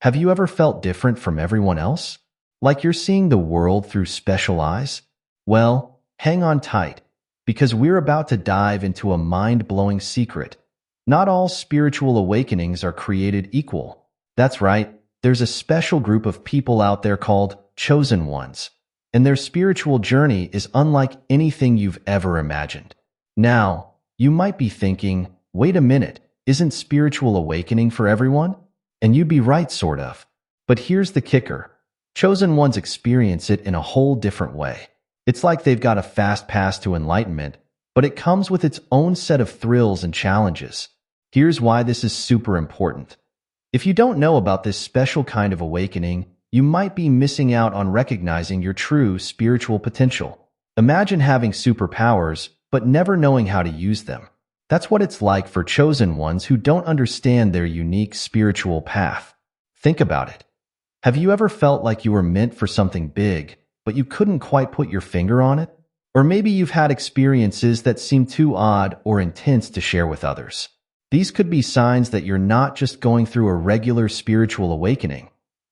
Have you ever felt different from everyone else? Like you're seeing the world through special eyes? Well, hang on tight, because we're about to dive into a mind-blowing secret. Not all spiritual awakenings are created equal. That's right, there's a special group of people out there called chosen ones, and their spiritual journey is unlike anything you've ever imagined. Now, you might be thinking, wait a minute, isn't spiritual awakening for everyone? And you'd be right, sort of. But here's the kicker. Chosen ones experience it in a whole different way. It's like they've got a fast pass to enlightenment, but it comes with its own set of thrills and challenges. Here's why this is super important. If you don't know about this special kind of awakening, you might be missing out on recognizing your true spiritual potential. Imagine having superpowers, but never knowing how to use them. That's what it's like for chosen ones who don't understand their unique spiritual path. Think about it. Have you ever felt like you were meant for something big, but you couldn't quite put your finger on it? Or maybe you've had experiences that seem too odd or intense to share with others. These could be signs that you're not just going through a regular spiritual awakening.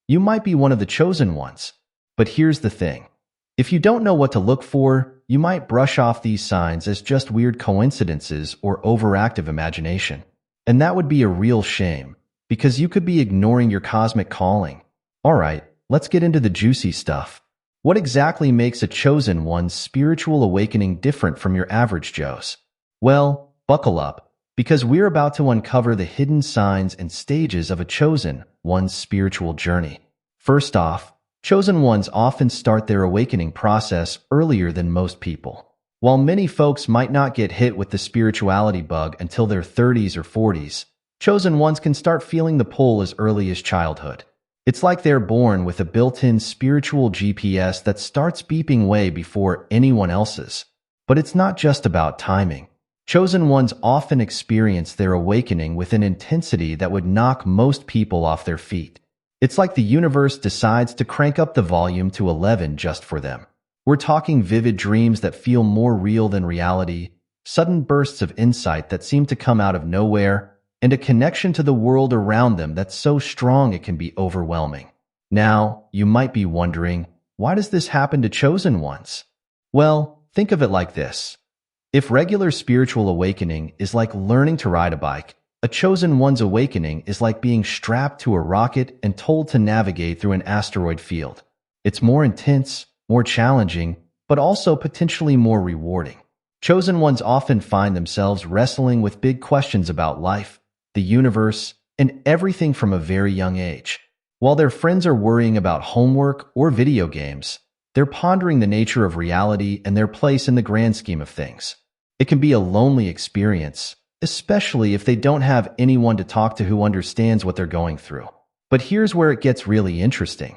You might be one of the chosen ones. But here's the thing. If you don't know what to look for, you might brush off these signs as just weird coincidences or overactive imagination. And that would be a real shame, because you could be ignoring your cosmic calling. Alright, let's get into the juicy stuff. What exactly makes a chosen one's spiritual awakening different from your average Joe's? Well, buckle up, because we're about to uncover the hidden signs and stages of a chosen one's spiritual journey. First off, chosen ones often start their awakening process earlier than most people. While many folks might not get hit with the spirituality bug until their 30s or 40s, chosen ones can start feeling the pull as early as childhood. It's like they're born with a built-in spiritual GPS that starts beeping way before anyone else's. But it's not just about timing. Chosen ones often experience their awakening with an intensity that would knock most people off their feet. It's like the universe decides to crank up the volume to 11 just for them. We're talking vivid dreams that feel more real than reality, sudden bursts of insight that seem to come out of nowhere, and a connection to the world around them that's so strong it can be overwhelming. Now, you might be wondering, why does this happen to chosen ones? Well, think of it like this. If regular spiritual awakening is like learning to ride a bike, a chosen one's awakening is like being strapped to a rocket and told to navigate through an asteroid field. It's more intense, more challenging, but also potentially more rewarding. Chosen ones often find themselves wrestling with big questions about life, the universe, and everything from a very young age. While their friends are worrying about homework or video games, they're pondering the nature of reality and their place in the grand scheme of things. It can be a lonely experience, especially if they don't have anyone to talk to who understands what they're going through. But here's where it gets really interesting.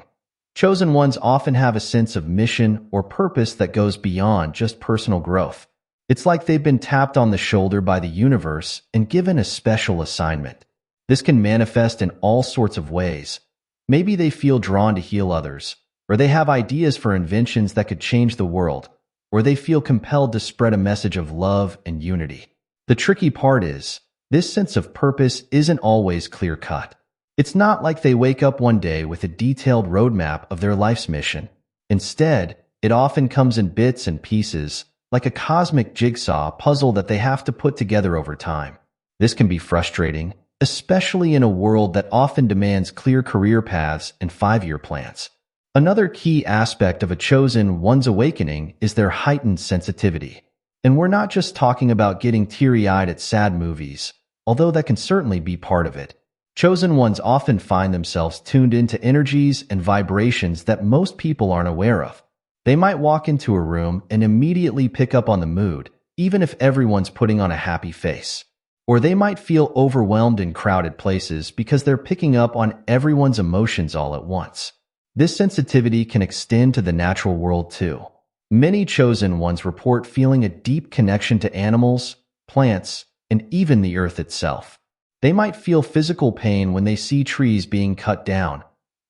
Chosen ones often have a sense of mission or purpose that goes beyond just personal growth. It's like they've been tapped on the shoulder by the universe and given a special assignment. This can manifest in all sorts of ways. Maybe they feel drawn to heal others, or they have ideas for inventions that could change the world, or they feel compelled to spread a message of love and unity. The tricky part is, this sense of purpose isn't always clear-cut. It's not like they wake up one day with a detailed roadmap of their life's mission. Instead, it often comes in bits and pieces, like a cosmic jigsaw puzzle that they have to put together over time. This can be frustrating, especially in a world that often demands clear career paths and 5-year plans. Another key aspect of a chosen one's awakening is their heightened sensitivity. And we're not just talking about getting teary-eyed at sad movies, although that can certainly be part of it. Chosen ones often find themselves tuned into energies and vibrations that most people aren't aware of. They might walk into a room and immediately pick up on the mood, even if everyone's putting on a happy face. Or they might feel overwhelmed in crowded places because they're picking up on everyone's emotions all at once. This sensitivity can extend to the natural world too. Many chosen ones report feeling a deep connection to animals, plants, and even the earth itself. They might feel physical pain when they see trees being cut down,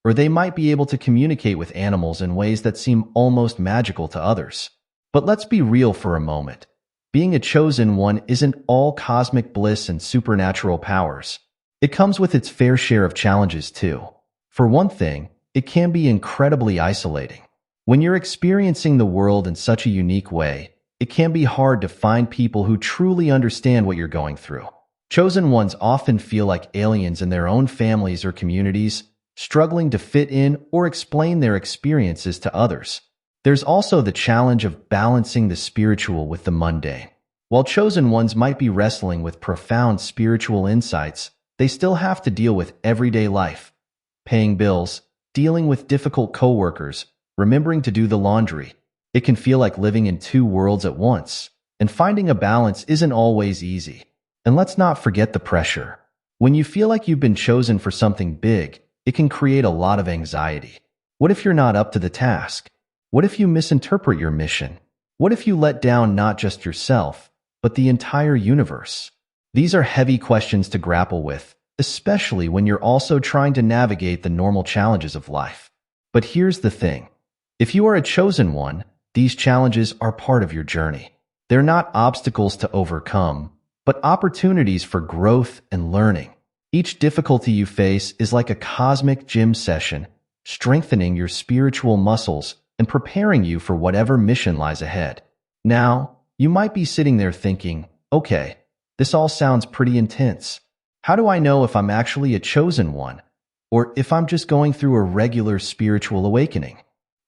or they might be able to communicate with animals in ways that seem almost magical to others. But let's be real for a moment. Being a chosen one isn't all cosmic bliss and supernatural powers. It comes with its fair share of challenges too. For one thing, it can be incredibly isolating. When you're experiencing the world in such a unique way, it can be hard to find people who truly understand what you're going through. Chosen ones often feel like aliens in their own families or communities, struggling to fit in or explain their experiences to others. There's also the challenge of balancing the spiritual with the mundane. While chosen ones might be wrestling with profound spiritual insights, they still have to deal with everyday life, paying bills, dealing with difficult coworkers, remembering to do the laundry. It can feel like living in two worlds at once, and finding a balance isn't always easy. And let's not forget the pressure. When you feel like you've been chosen for something big, it can create a lot of anxiety. What if you're not up to the task? What if you misinterpret your mission? What if you let down not just yourself, but the entire universe? These are heavy questions to grapple with, especially when you're also trying to navigate the normal challenges of life. But here's the thing. If you are a chosen one, these challenges are part of your journey. They're not obstacles to overcome, but opportunities for growth and learning. Each difficulty you face is like a cosmic gym session, strengthening your spiritual muscles and preparing you for whatever mission lies ahead. Now, you might be sitting there thinking, okay, this all sounds pretty intense. How do I know if I'm actually a chosen one, or if I'm just going through a regular spiritual awakening?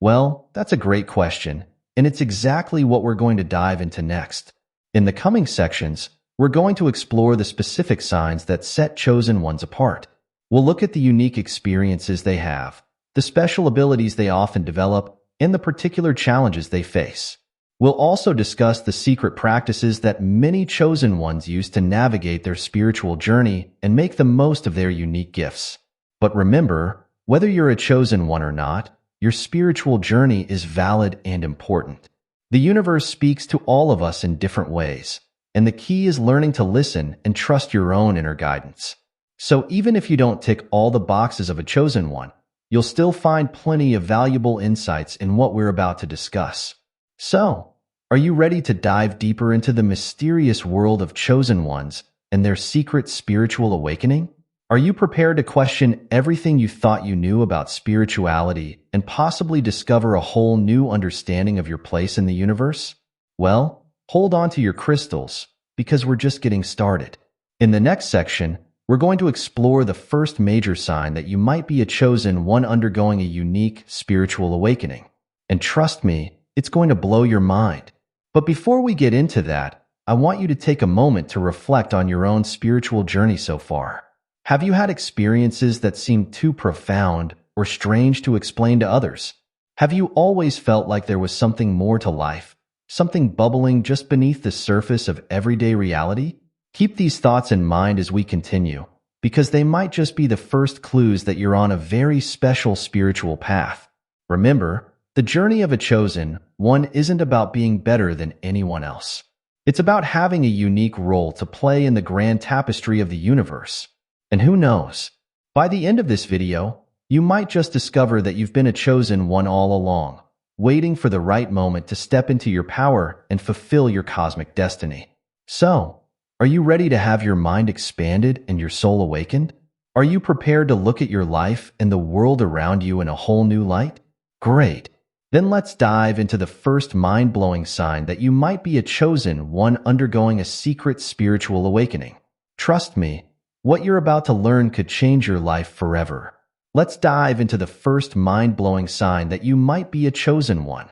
Well, that's a great question, and it's exactly what we're going to dive into next. In the coming sections, we're going to explore the specific signs that set chosen ones apart. We'll look at the unique experiences they have, the special abilities they often develop, and the particular challenges they face. We'll also discuss the secret practices that many chosen ones use to navigate their spiritual journey and make the most of their unique gifts. But remember, whether you're a chosen one or not, your spiritual journey is valid and important. The universe speaks to all of us in different ways, and the key is learning to listen and trust your own inner guidance. So even if you don't tick all the boxes of a chosen one, you'll still find plenty of valuable insights in what we're about to discuss. So, are you ready to dive deeper into the mysterious world of chosen ones and their secret spiritual awakening? Are you prepared to question everything you thought you knew about spirituality and possibly discover a whole new understanding of your place in the universe? Well, hold on to your crystals, because we're just getting started. In the next section, we're going to explore the first major sign that you might be a chosen one undergoing a unique spiritual awakening. And trust me, it's going to blow your mind. But before we get into that, I want you to take a moment to reflect on your own spiritual journey so far. Have you had experiences that seemed too profound or strange to explain to others? Have you always felt like there was something more to life, something bubbling just beneath the surface of everyday reality? Keep these thoughts in mind as we continue, because they might just be the first clues that you're on a very special spiritual path. Remember, the journey of a chosen one isn't about being better than anyone else. It's about having a unique role to play in the grand tapestry of the universe. And who knows, by the end of this video, you might just discover that you've been a chosen one all along, waiting for the right moment to step into your power and fulfill your cosmic destiny. So, are you ready to have your mind expanded and your soul awakened? Are you prepared to look at your life and the world around you in a whole new light? Great. Then let's dive into the first mind-blowing sign that you might be a chosen one undergoing a secret spiritual awakening. Trust me, what you're about to learn could change your life forever. Let's dive into the first mind-blowing sign that you might be a chosen one.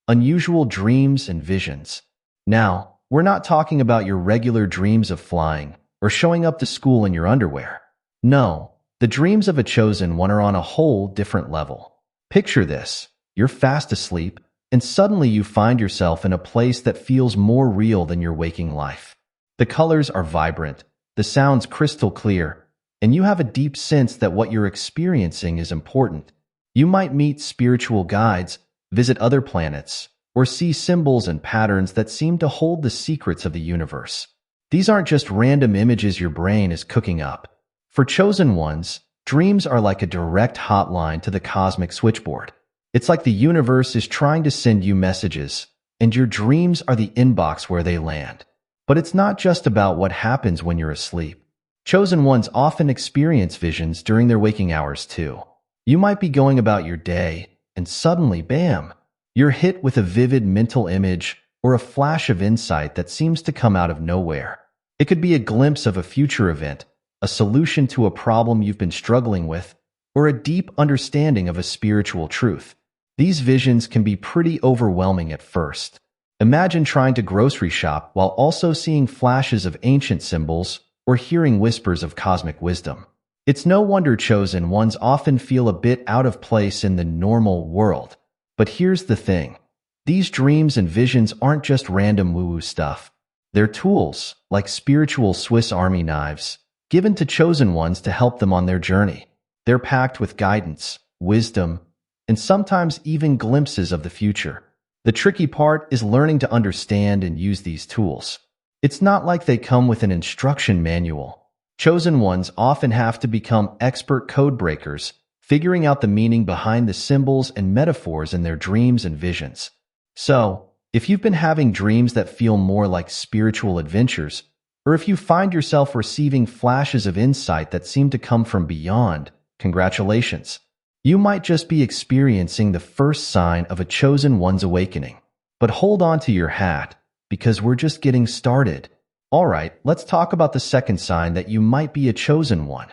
Unusual dreams and visions. Now, we're not talking about your regular dreams of flying or showing up to school in your underwear. No, the dreams of a chosen one are on a whole different level. Picture this. You're fast asleep, and suddenly you find yourself in a place that feels more real than your waking life. The colors are vibrant, the sounds crystal clear, and you have a deep sense that what you're experiencing is important. You might meet spiritual guides, visit other planets, or see symbols and patterns that seem to hold the secrets of the universe. These aren't just random images your brain is cooking up. For chosen ones, dreams are like a direct hotline to the cosmic switchboard. It's like the universe is trying to send you messages, and your dreams are the inbox where they land. But it's not just about what happens when you're asleep. Chosen ones often experience visions during their waking hours too. You might be going about your day, and suddenly, bam, you're hit with a vivid mental image or a flash of insight that seems to come out of nowhere. It could be a glimpse of a future event, a solution to a problem you've been struggling with, or a deep understanding of a spiritual truth. These visions can be pretty overwhelming at first. Imagine trying to grocery shop while also seeing flashes of ancient symbols or hearing whispers of cosmic wisdom. It's no wonder chosen ones often feel a bit out of place in the normal world. But here's the thing. These dreams and visions aren't just random woo-woo stuff. They're tools, like spiritual Swiss Army knives, given to chosen ones to help them on their journey. They're packed with guidance, wisdom, and sometimes even glimpses of the future. The tricky part is learning to understand and use these tools. It's not like they come with an instruction manual. Chosen ones often have to become expert code breakers, figuring out the meaning behind the symbols and metaphors in their dreams and visions. So, if you've been having dreams that feel more like spiritual adventures, or if you find yourself receiving flashes of insight that seem to come from beyond, congratulations. You might just be experiencing the first sign of a chosen one's awakening. But hold on to your hat, because we're just getting started. Alright, let's talk about the second sign that you might be a chosen one.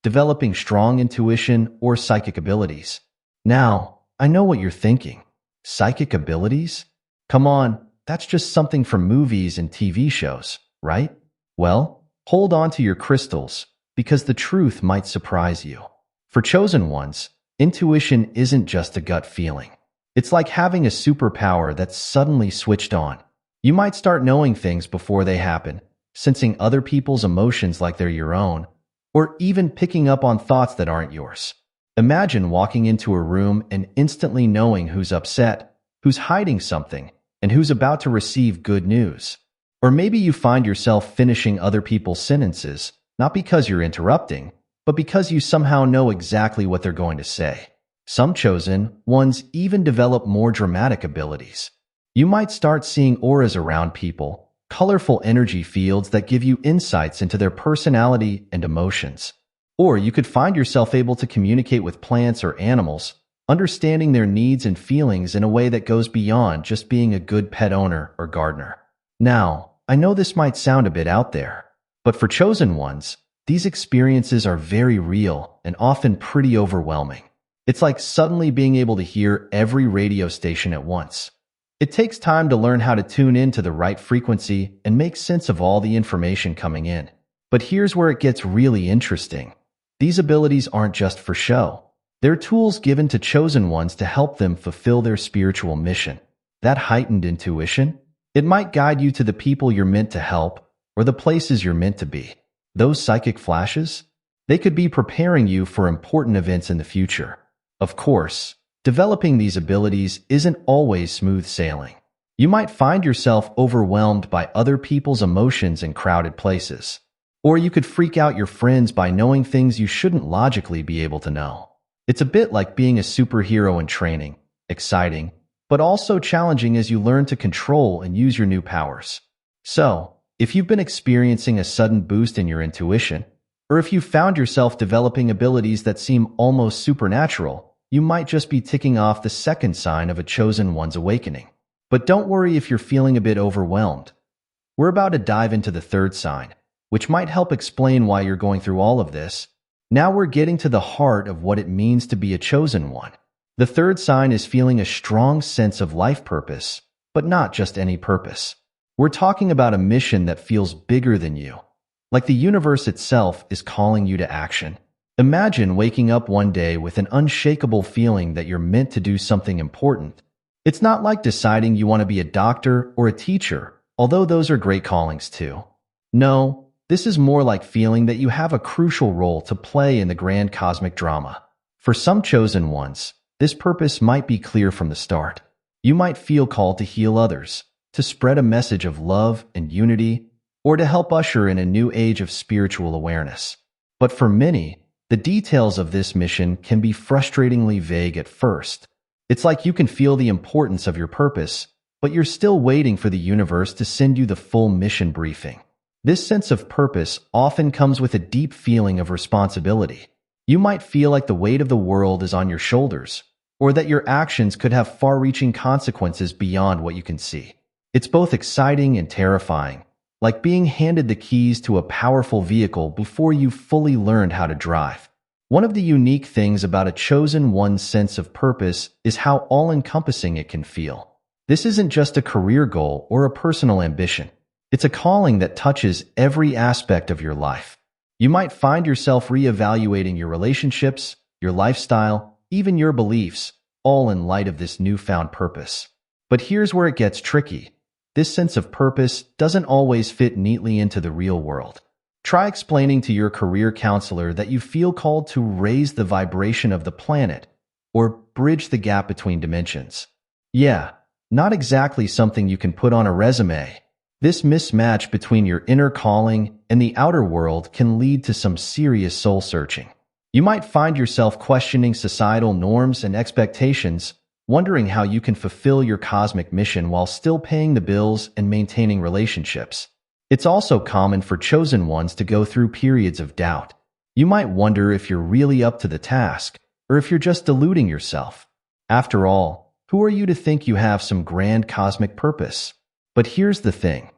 Developing strong intuition or psychic abilities. Now, I know what you're thinking. Psychic abilities? Come on, that's just something from movies and TV shows, right? Well, hold on to your crystals, because the truth might surprise you. For chosen ones, intuition isn't just a gut feeling. It's like having a superpower that's suddenly switched on. You might start knowing things before they happen, sensing other people's emotions like they're your own, or even picking up on thoughts that aren't yours. Imagine walking into a room and instantly knowing who's upset, who's hiding something, and who's about to receive good news. Or maybe you find yourself finishing other people's sentences, not because you're interrupting, but because you somehow know exactly what they're going to say. Some chosen ones even develop more dramatic abilities. You might start seeing auras around people, colorful energy fields that give you insights into their personality and emotions. Or you could find yourself able to communicate with plants or animals, understanding their needs and feelings in a way that goes beyond just being a good pet owner or gardener. Now, I know this might sound a bit out there, but for chosen ones, these experiences are very real and often pretty overwhelming. It's like suddenly being able to hear every radio station at once. It takes time to learn how to tune into the right frequency and make sense of all the information coming in. But here's where it gets really interesting. These abilities aren't just for show. They're tools given to chosen ones to help them fulfill their spiritual mission. That heightened intuition, it might guide you to the people you're meant to help or the places you're meant to be. Those psychic flashes, they could be preparing you for important events in the future. Of course, developing these abilities isn't always smooth sailing. You might find yourself overwhelmed by other people's emotions in crowded places. Or you could freak out your friends by knowing things you shouldn't logically be able to know. It's a bit like being a superhero in training, exciting, but also challenging as you learn to control and use your new powers. So, if you've been experiencing a sudden boost in your intuition, or if you've found yourself developing abilities that seem almost supernatural, you might just be ticking off the second sign of a chosen one's awakening. But don't worry if you're feeling a bit overwhelmed. We're about to dive into the third sign, which might help explain why you're going through all of this. Now we're getting to the heart of what it means to be a chosen one. The third sign is feeling a strong sense of life purpose, but not just any purpose. We're talking about a mission that feels bigger than you, like the universe itself is calling you to action. Imagine waking up one day with an unshakable feeling that you're meant to do something important. It's not like deciding you want to be a doctor or a teacher, although those are great callings too. No, this is more like feeling that you have a crucial role to play in the grand cosmic drama. For some chosen ones, this purpose might be clear from the start. You might feel called to heal others, to spread a message of love and unity, or to help usher in a new age of spiritual awareness. But for many, the details of this mission can be frustratingly vague at first. It's like you can feel the importance of your purpose, but you're still waiting for the universe to send you the full mission briefing. This sense of purpose often comes with a deep feeling of responsibility. You might feel like the weight of the world is on your shoulders, or that your actions could have far-reaching consequences beyond what you can see. It's both exciting and terrifying, like being handed the keys to a powerful vehicle before you've fully learned how to drive. One of the unique things about a chosen one's sense of purpose is how all-encompassing it can feel. This isn't just a career goal or a personal ambition. It's a calling that touches every aspect of your life. You might find yourself reevaluating your relationships, your lifestyle, even your beliefs, all in light of this newfound purpose. But here's where it gets tricky. This sense of purpose doesn't always fit neatly into the real world. Try explaining to your career counselor that you feel called to raise the vibration of the planet or bridge the gap between dimensions. Yeah, not exactly something you can put on a resume. This mismatch between your inner calling and the outer world can lead to some serious soul-searching. You might find yourself questioning societal norms and expectations, wondering how you can fulfill your cosmic mission while still paying the bills and maintaining relationships. It's also common for chosen ones to go through periods of doubt. You might wonder if you're really up to the task, or if you're just deluding yourself. After all, who are you to think you have some grand cosmic purpose? But here's the thing.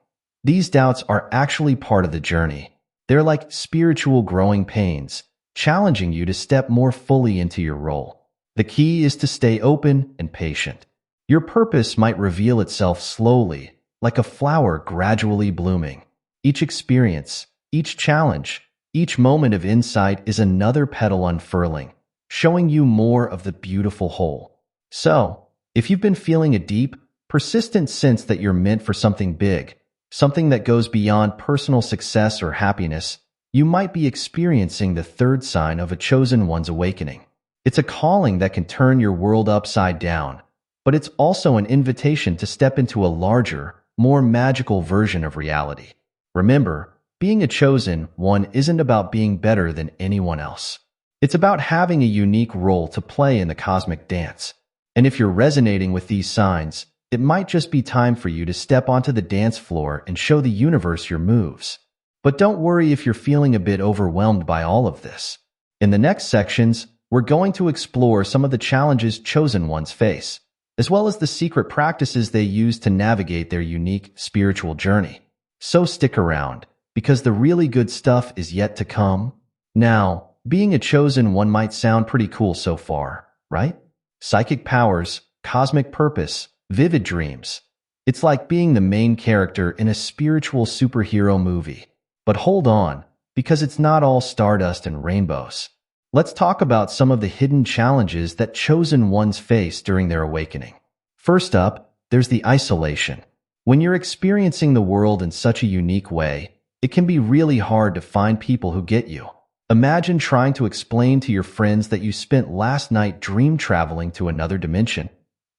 These doubts are actually part of the journey. They're like spiritual growing pains, challenging you to step more fully into your role. The key is to stay open and patient. Your purpose might reveal itself slowly, like a flower gradually blooming. Each experience, each challenge, each moment of insight is another petal unfurling, showing you more of the beautiful whole. So, if you've been feeling a deep, persistent sense that you're meant for something big, something that goes beyond personal success or happiness, you might be experiencing the third sign of a chosen one's awakening. It's a calling that can turn your world upside down, but it's also an invitation to step into a larger, more magical version of reality. Remember, being a chosen one isn't about being better than anyone else. It's about having a unique role to play in the cosmic dance. And if you're resonating with these signs, it might just be time for you to step onto the dance floor and show the universe your moves. But don't worry if you're feeling a bit overwhelmed by all of this. In the next sections, we're going to explore some of the challenges chosen ones face, as well as the secret practices they use to navigate their unique spiritual journey. So stick around, because the really good stuff is yet to come. Now, being a chosen one might sound pretty cool so far, right? Psychic powers, cosmic purpose, vivid dreams. It's like being the main character in a spiritual superhero movie. But hold on, because it's not all stardust and rainbows. Let's talk about some of the hidden challenges that chosen ones face during their awakening. First up, there's the isolation. When you're experiencing the world in such a unique way, it can be really hard to find people who get you. Imagine trying to explain to your friends that you spent last night dream traveling to another dimension,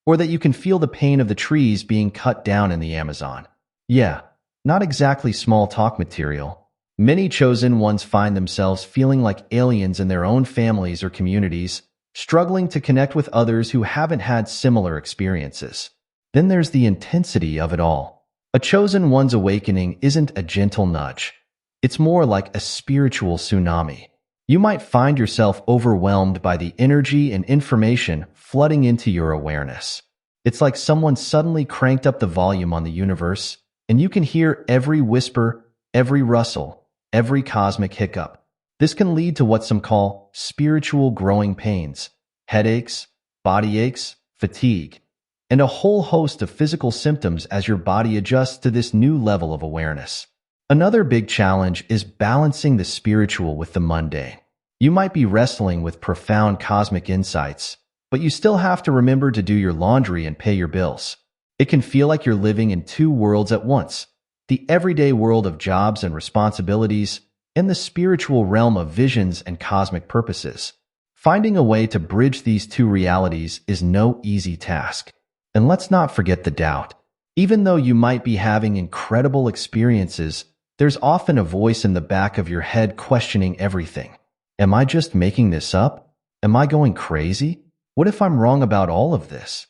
or that you can feel the pain of the trees being cut down in the Amazon. Yeah, not exactly small talk material. Many chosen ones find themselves feeling like aliens in their own families or communities, struggling to connect with others who haven't had similar experiences. Then there's the intensity of it all. A chosen one's awakening isn't a gentle nudge. It's more like a spiritual tsunami. You might find yourself overwhelmed by the energy and information flooding into your awareness. It's like someone suddenly cranked up the volume on the universe, and you can hear every whisper, every rustle, every cosmic hiccup. This can lead to what some call spiritual growing pains, headaches, body aches, fatigue, and a whole host of physical symptoms as your body adjusts to this new level of awareness. Another big challenge is balancing the spiritual with the mundane. You might be wrestling with profound cosmic insights, but you still have to remember to do your laundry and pay your bills. It can feel like you're living in two worlds at once, the everyday world of jobs and responsibilities, and the spiritual realm of visions and cosmic purposes. Finding a way to bridge these two realities is no easy task. And let's not forget the doubt. Even though you might be having incredible experiences, there's often a voice in the back of your head questioning everything. Am I just making this up? Am I going crazy? What if I'm wrong about all of this?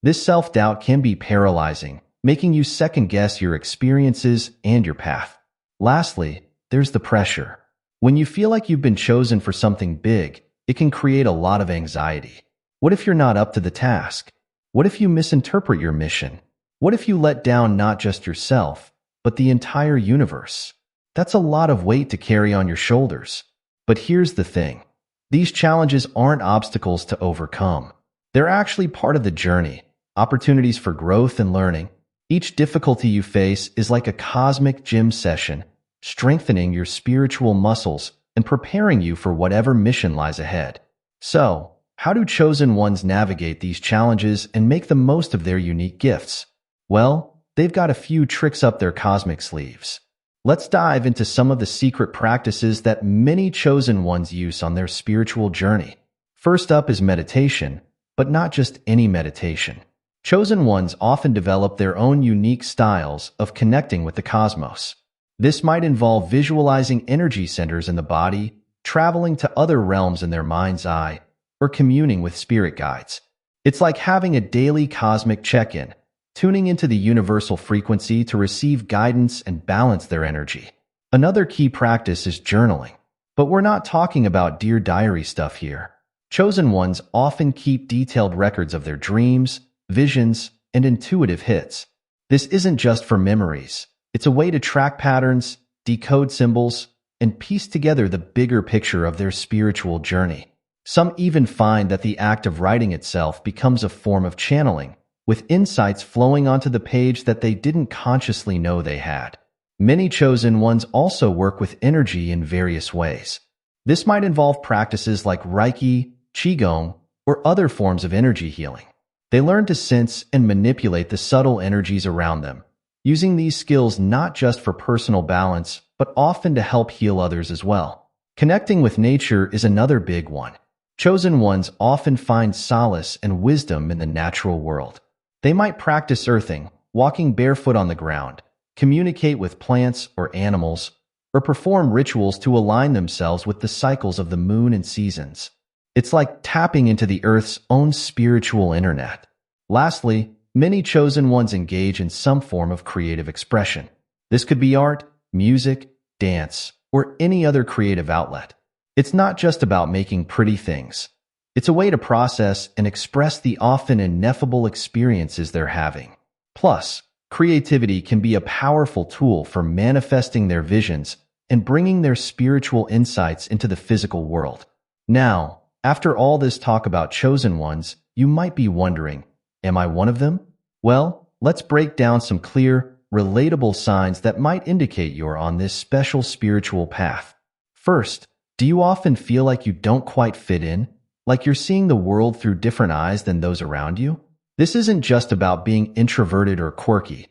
This self-doubt can be paralyzing, making you second-guess your experiences and your path. Lastly, there's the pressure. When you feel like you've been chosen for something big, it can create a lot of anxiety. What if you're not up to the task? What if you misinterpret your mission? What if you let down not just yourself, but the entire universe? That's a lot of weight to carry on your shoulders. But here's the thing. These challenges aren't obstacles to overcome. They're actually part of the journey, opportunities for growth and learning. Each difficulty you face is like a cosmic gym session, strengthening your spiritual muscles and preparing you for whatever mission lies ahead. So, how do chosen ones navigate these challenges and make the most of their unique gifts? Well, they've got a few tricks up their cosmic sleeves. Let's dive into some of the secret practices that many chosen ones use on their spiritual journey. First up is meditation, but not just any meditation. Chosen ones often develop their own unique styles of connecting with the cosmos. This might involve visualizing energy centers in the body, traveling to other realms in their mind's eye, or communing with spirit guides. It's like having a daily cosmic check-in, tuning into the universal frequency to receive guidance and balance their energy. Another key practice is journaling. But we're not talking about Dear Diary stuff here. Chosen ones often keep detailed records of their dreams, visions, and intuitive hits. This isn't just for memories. It's a way to track patterns, decode symbols, and piece together the bigger picture of their spiritual journey. Some even find that the act of writing itself becomes a form of channeling, with insights flowing onto the page that they didn't consciously know they had. Many chosen ones also work with energy in various ways. This might involve practices like Reiki, Qigong, or other forms of energy healing. They learn to sense and manipulate the subtle energies around them, using these skills not just for personal balance, but often to help heal others as well. Connecting with nature is another big one. Chosen ones often find solace and wisdom in the natural world. They might practice earthing, walking barefoot on the ground, communicate with plants or animals, or perform rituals to align themselves with the cycles of the moon and seasons. It's like tapping into the Earth's own spiritual internet. Lastly, many chosen ones engage in some form of creative expression. This could be art, music, dance, or any other creative outlet. It's not just about making pretty things. It's a way to process and express the often ineffable experiences they're having. Plus, creativity can be a powerful tool for manifesting their visions and bringing their spiritual insights into the physical world. Now, after all this talk about chosen ones, you might be wondering, am I one of them? Well, let's break down some clear, relatable signs that might indicate you're on this special spiritual path. First, do you often feel like you don't quite fit in? Like you're seeing the world through different eyes than those around you? This isn't just about being introverted or quirky.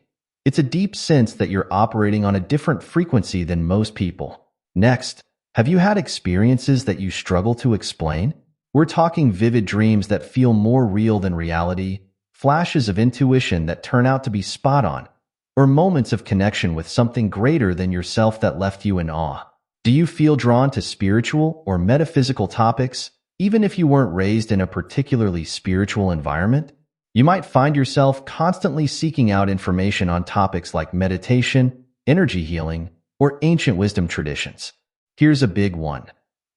It's a deep sense that you're operating on a different frequency than most people. Next, have you had experiences that you struggle to explain? We're talking vivid dreams that feel more real than reality, flashes of intuition that turn out to be spot on, or moments of connection with something greater than yourself that left you in awe. Do you feel drawn to spiritual or metaphysical topics, even if you weren't raised in a particularly spiritual environment? You might find yourself constantly seeking out information on topics like meditation, energy healing, or ancient wisdom traditions. Here's a big one.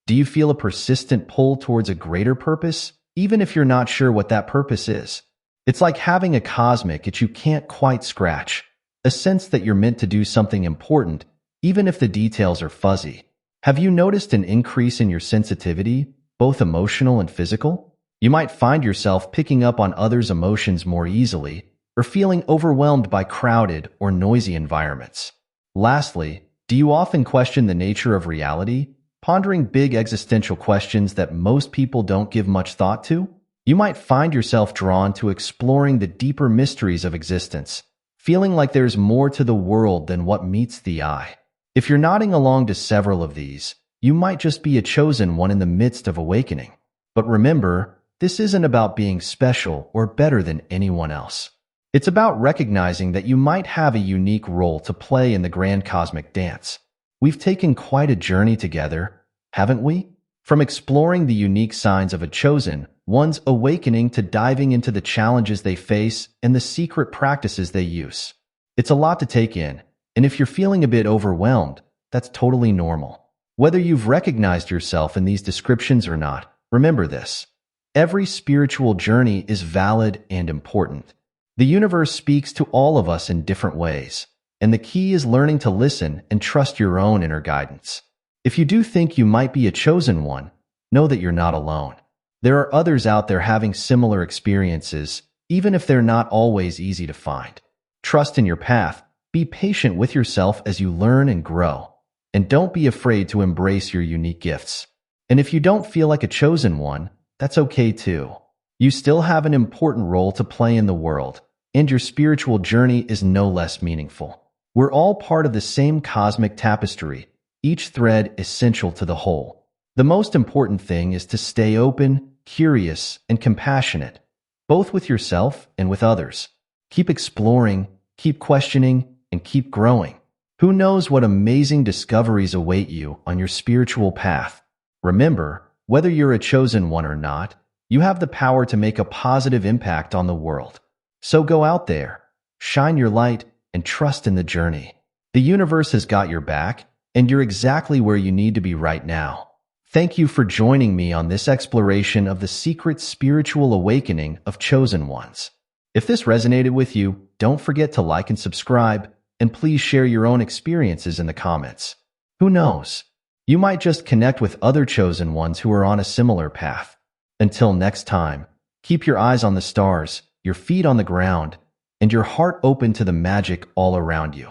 Do you feel a persistent pull towards a greater purpose, even if you're not sure what that purpose is? It's like having a cosmic itch you can't quite scratch, a sense that you're meant to do something important, even if the details are fuzzy. Have you noticed an increase in your sensitivity, both emotional and physical? You might find yourself picking up on others' emotions more easily, or feeling overwhelmed by crowded or noisy environments. Lastly, do you often question the nature of reality, pondering big existential questions that most people don't give much thought to? You might find yourself drawn to exploring the deeper mysteries of existence, feeling like there's more to the world than what meets the eye. If you're nodding along to several of these, you might just be a chosen one in the midst of awakening. But remember, this isn't about being special or better than anyone else. It's about recognizing that you might have a unique role to play in the grand cosmic dance. We've taken quite a journey together, haven't we? From exploring the unique signs of a chosen one's awakening to diving into the challenges they face and the secret practices they use. It's a lot to take in, and if you're feeling a bit overwhelmed, that's totally normal. Whether you've recognized yourself in these descriptions or not, Remember this. Every spiritual journey is valid and important. The universe speaks to all of us in different ways, and the key is learning to listen and trust your own inner guidance. If you do think you might be a chosen one, know that you're not alone. There are others out there having similar experiences, even if they're not always easy to find. Trust in your path, be patient with yourself as you learn and grow, and don't be afraid to embrace your unique gifts. And if you don't feel like a chosen one, that's okay too. You still have an important role to play in the world, and your spiritual journey is no less meaningful. We're all part of the same cosmic tapestry, each thread essential to the whole. The most important thing is to stay open, curious, and compassionate, both with yourself and with others. Keep exploring, keep questioning, and keep growing. Who knows what amazing discoveries await you on your spiritual path? Remember, whether you're a chosen one or not, you have the power to make a positive impact on the world. So go out there, shine your light, and trust in the journey. The universe has got your back, and you're exactly where you need to be right now. Thank you for joining me on this exploration of the secret spiritual awakening of chosen ones. If this resonated with you, don't forget to like and subscribe, and please share your own experiences in the comments. Who knows? You might just connect with other chosen ones who are on a similar path. Until next time, keep your eyes on the stars, your feet on the ground, and your heart open to the magic all around you.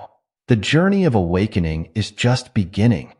The journey of awakening is just beginning.